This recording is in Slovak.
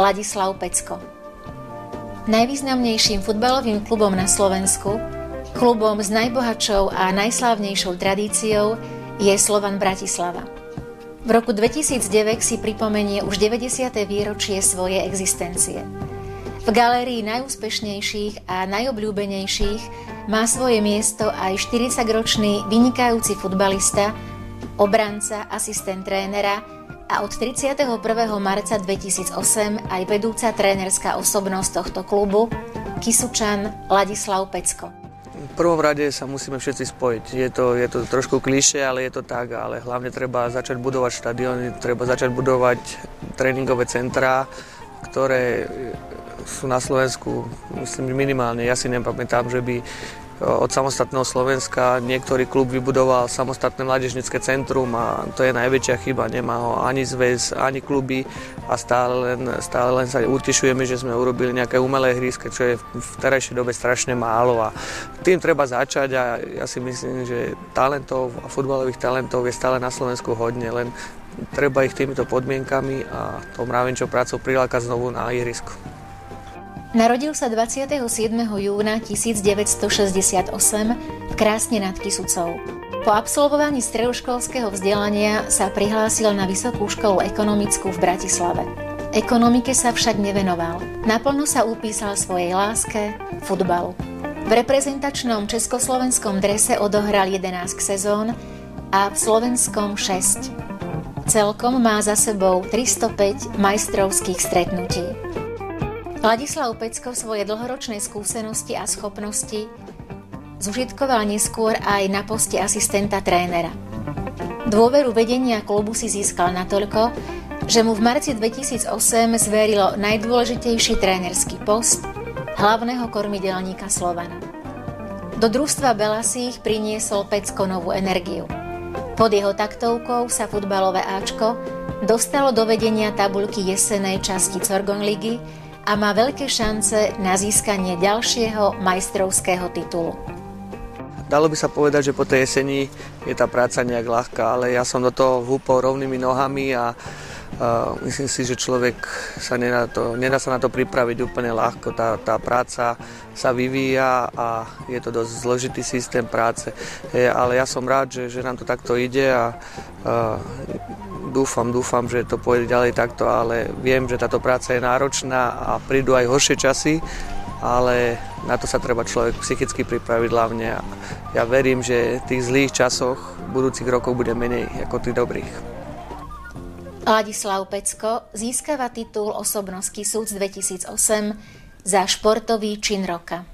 Ladislav Pecko. Najvýznamnejším futbalovým klubom na Slovensku, klubom s najbohatšou a najslávnejšou tradíciou je Slovan Bratislava. V roku 2009 si pripomenie už 90. výročie svojej existencie. V galérii najúspešnejších a najobľúbenejších má svoje miesto aj 40-ročný vynikajúci futbalista, obranca, asistent trénera a od 31. marca 2008 aj vedúca trénerská osobnosť tohto klubu, Kysučan Ladislav Pecko. V prvom rade sa musíme všetci spojiť. Je to trošku klišé, ale je to tak. Ale hlavne treba začať budovať štadióny, treba začať budovať tréningové centrá, ktoré sú na Slovensku, myslím, minimálne. Ja si nepamätám, že by od samostatného Slovenska niektorý klub vybudoval samostatné mládežnícke centrum a to je najväčšia chyba. Nemá ho ani zväz, ani kluby a stále len sa utešujeme, že sme urobili nejaké umelé ihrisko, čo je v terajšej dobe strašne málo a tým treba začať a ja si myslím, že talentov a futbalových talentov je stále na Slovensku hodne, len treba ich týmito podmienkami a tou mravenčou prácou prilákať znovu na ihrisko. Narodil sa 27. júna 1968 v Krásne nad Kysucou. Po absolvovaní stredoškolského vzdelania sa prihlásil na Vysokú školu ekonomickú v Bratislave. Ekonomike sa však nevenoval. Naplno sa upísal svojej láske, futbalu. V reprezentačnom československom drese odohral 11 sezón a v slovenskom 6. Celkom má za sebou 305 majstrovských stretnutí. Ladislav Pecko svoje dlhoročné skúsenosti a schopnosti zužitkoval neskôr aj na poste asistenta trénera. Dôveru vedenia klubu si získal natoľko, že mu v marci 2008 zverilo najdôležitejší trénerský post hlavného kormidelníka Slovana. Do družstva Belasích priniesol Pecko novú energiu. Pod jeho taktovkou sa futbalové Ačko dostalo do vedenia tabuľky jesenej časti Corgon ligy a má veľké šance na získanie ďalšieho majstrovského titulu. Dalo by sa povedať, že po tej jeseni je tá práca nejak ľahká, ale ja som do toho vhúpol rovnými nohami a myslím si, že človek sa nedá sa na to pripraviť úplne ľahko. Tá práca sa vyvíja a je to dosť zložitý systém práce. Ale ja som rád, že nám to takto ide a dúfam, že to pôjde ďalej takto, ale viem, že táto práca je náročná a prídu aj horšie časy, ale na to sa treba človek psychicky pripraviť hlavne. Ja verím, že v tých zlých časoch budúcich rokov bude menej ako tých dobrých. Ladislav Pecko získava titul Osobnosť Kysuc 2008 za športový čin roka.